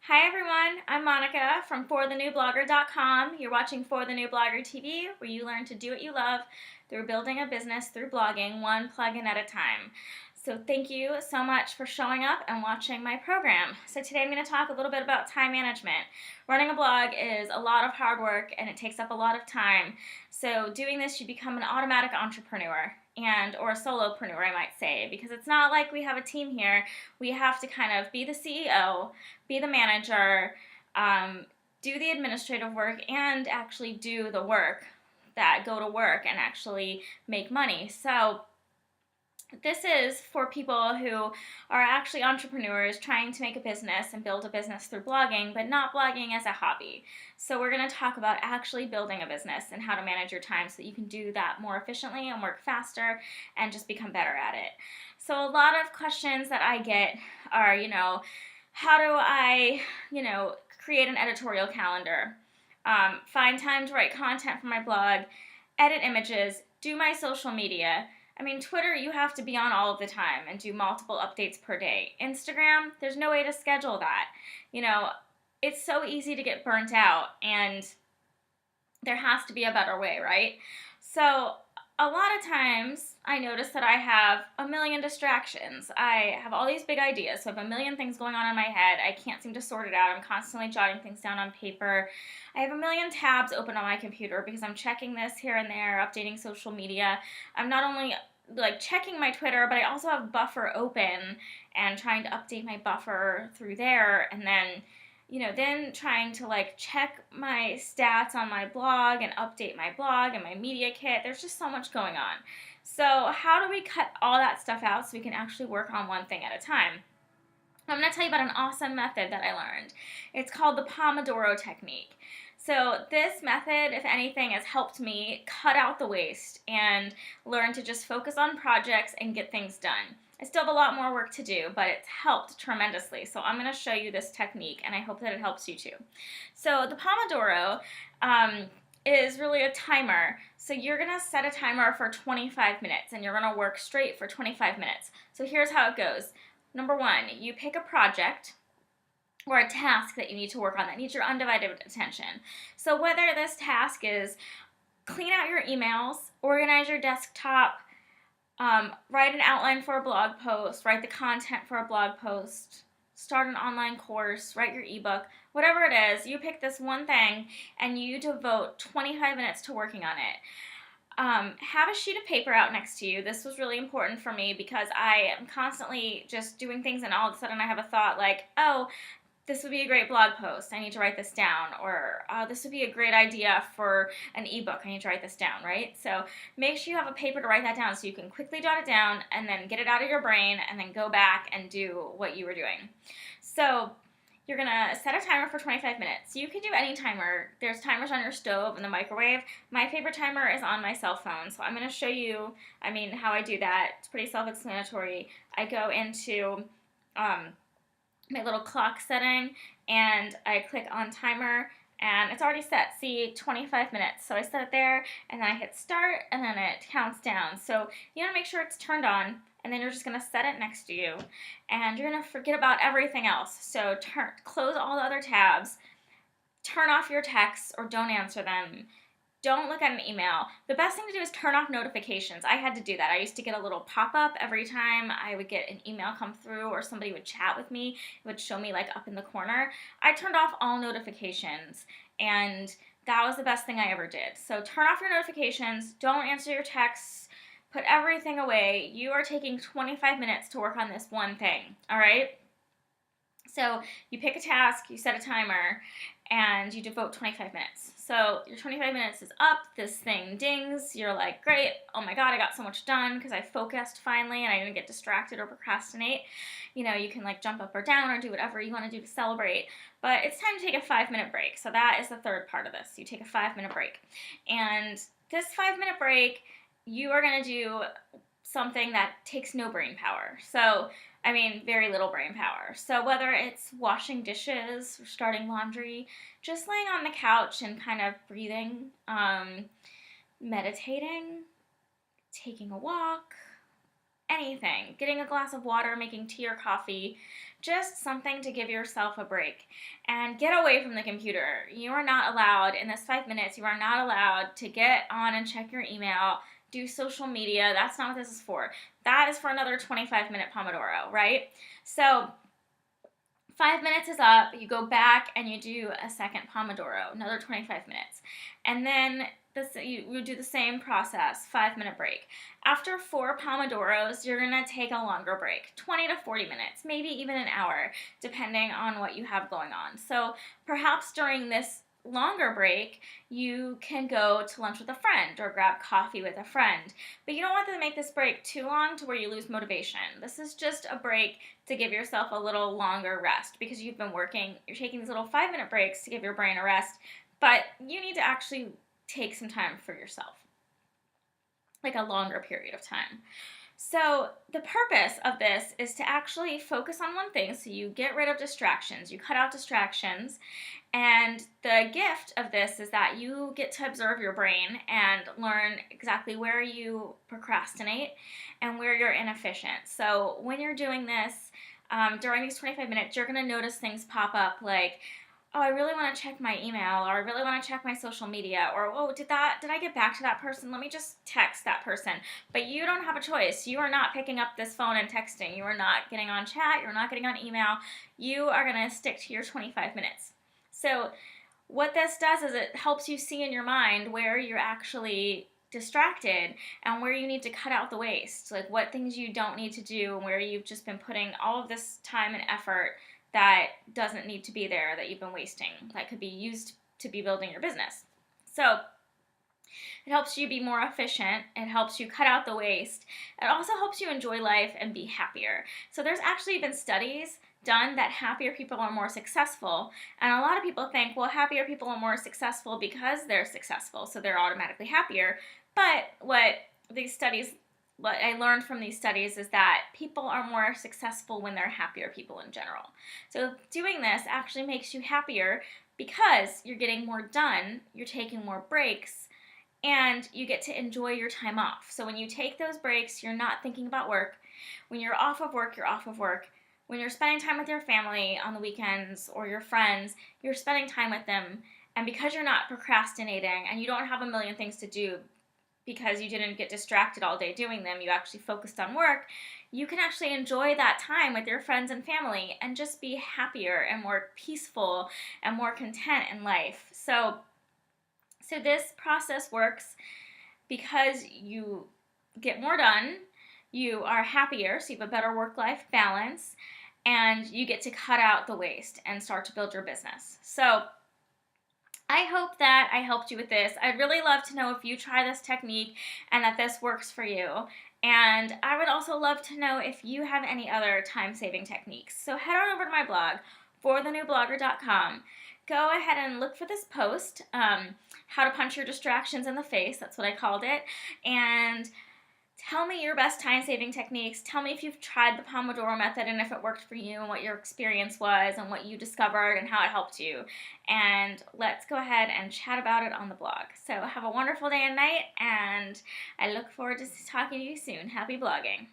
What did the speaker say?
Hi everyone, I'm Monica from forthenewblogger.com. You're watching For the New Blogger TV, where you learn to do what you love through building a business through blogging, one plugin at a time. So thank you so much for showing up and watching my program. So today I'm going to talk a little bit about time management. Running a blog is a lot of hard work and it takes up a lot of time. So doing this, you become an automatic entrepreneur or a solopreneur, I might say, because it's not like we have a team here. We have to kind of be the CEO, be the manager, do the administrative work, and actually do the work that go to work and actually make money. So this is for people who are actually entrepreneurs trying to make a business and build a business through blogging, but not blogging as a hobby. So we're going to talk about actually building a business and how to manage your time so that you can do that more efficiently and work faster and just become better at it. So a lot of questions that I get are, how do I, create an editorial calendar, find time to write content for my blog, edit images, do my social media. I mean, Twitter, you have to be on all of the time and do multiple updates per day. Instagram, there's no way to schedule that. It's so easy to get burnt out, and there has to be a better way, right? So a lot of times I notice that I have a million distractions. I have all these big ideas, so I have a million things going on in my head. I can't seem to sort it out. I'm constantly jotting things down on paper. I have a million tabs open on my computer because I'm checking this here and there, updating social media. I'm not only checking my Twitter, but I also have Buffer open and trying to update my Buffer through there, and then trying to check my stats on my blog and update my blog and my media kit. There's just so much going on. So how do we cut all that stuff out so we can actually work on one thing at a time? I'm going to tell you about an awesome method that I learned. It's called the Pomodoro technique. So this method, if anything, has helped me cut out the waste and learn to just focus on projects and get things done. I still have a lot more work to do, but it's helped tremendously. So I'm going to show you this technique, and I hope that it helps you too. So the Pomodoro is really a timer. So you're going to set a timer for 25 minutes, and you're going to work straight for 25 minutes. So here's how it goes. Number one, you pick a project or a task that you need to work on that needs your undivided attention. So whether this task is clean out your emails, organize your desktop, write an outline for a blog post, write the content for a blog post, start an online course, write your ebook, whatever it is, you pick this one thing and you devote 25 minutes to working on it. Have a sheet of paper out next to you. This was really important for me because I am constantly just doing things, and all of a sudden I have a thought like, oh, this would be a great blog post. I need to write this down. Or this would be a great idea for an ebook. I need to write this down, right? So make sure you have a paper to write that down so you can quickly jot it down and then get it out of your brain and then go back and do what you were doing. So you're going to set a timer for 25 minutes. You can do any timer. There's timers on your stove and the microwave. My favorite timer is on my cell phone. So I'm going to show you, how I do that. It's pretty self-explanatory. I go into my little clock setting and I click on timer, and it's already set. See, 25 minutes. So I set it there and then I hit start and then it counts down. So you want to make sure it's turned on, and then you're just going to set it next to you and you're going to forget about everything else. So close all the other tabs, turn off your texts or don't answer them. Don't look at an email. The best thing to do is turn off notifications. I had to do that. I used to get a little pop-up every time I would get an email come through or somebody would chat with me. It would show me up in the corner. I turned off all notifications, and that was the best thing I ever did. So turn off your notifications. Don't answer your texts. Put everything away. You are taking 25 minutes to work on this one thing, all right? So you pick a task, you set a timer, and you devote 25 minutes. So your 25 minutes is up, this thing dings, you're like, great, oh my god, I got so much done because I focused finally and I didn't get distracted or procrastinate. You can jump up or down or do whatever you want to do to celebrate. But it's time to take a 5-minute break. So that is the third part of this. You take a 5-minute break. And this 5-minute break, you are going to do something that takes no brain power. So very little brain power. So whether it's washing dishes or starting laundry, just laying on the couch and kind of breathing, meditating, taking a walk, anything, getting a glass of water, making tea or coffee, just something to give yourself a break and get away from the computer. You are not allowed, in this 5 minutes, you are not allowed to get on and check your email, do social media. That's not what this is for. That is for another 25-minute Pomodoro, right? So 5 minutes is up, you go back and you do a second Pomodoro, another 25 minutes. And then you do the same process, 5-minute break. After 4 Pomodoros, you're going to take a longer break, 20 to 40 minutes, maybe even an hour, depending on what you have going on. So perhaps during this longer break, you can go to lunch with a friend or grab coffee with a friend. But you don't want to make this break too long to where you lose motivation. This is just a break to give yourself a little longer rest because you've been working. You're taking these little 5-minute breaks to give your brain a rest, but you need to actually take some time for yourself, like a longer period of time. So the purpose of this is to actually focus on one thing. So you get rid of distractions, you cut out distractions, and the gift of this is that you get to observe your brain and learn exactly where you procrastinate and where you're inefficient. So when you're doing this, during these 25 minutes, you're going to notice things pop up like, oh, I really want to check my email, or I really want to check my social media, or oh, did I get back to that person? Let me just text that person. But you don't have a choice. You are not picking up this phone and texting. You are not getting on chat. You're not getting on email. You are going to stick to your 25 minutes. So what this does is it helps you see in your mind where you're actually distracted and where you need to cut out the waste, like what things you don't need to do and where you've just been putting all of this time and effort that doesn't need to be there, that you've been wasting, that could be used to be building your business. So it helps you be more efficient. It helps you cut out the waste. It also helps you enjoy life and be happier. So there's actually been studies done that happier people are more successful. And a lot of people think, well, happier people are more successful because they're successful, so they're automatically happier. But what I learned from these studies is that people are more successful when they're happier people in general. So doing this actually makes you happier because you're getting more done, you're taking more breaks, and you get to enjoy your time off. So when you take those breaks, you're not thinking about work. When you're off of work, you're off of work. When you're spending time with your family on the weekends or your friends, you're spending time with them. And because you're not procrastinating and you don't have a million things to do because you didn't get distracted all day doing them, you actually focused on work, you can actually enjoy that time with your friends and family and just be happier and more peaceful and more content in life. So this process works because you get more done, you are happier, so you have a better work-life balance, and you get to cut out the waste and start to build your business. So I hope that I helped you with this. I'd really love to know if you try this technique and that this works for you. And I would also love to know if you have any other time-saving techniques. So head on over to my blog, forthenewblogger.com. Go ahead and look for this post, how to punch your distractions in the face, that's what I called it, and tell me your best time-saving techniques. Tell me if you've tried the Pomodoro method and if it worked for you and what your experience was and what you discovered and how it helped you. And let's go ahead and chat about it on the blog. So have a wonderful day and night, and I look forward to talking to you soon. Happy blogging.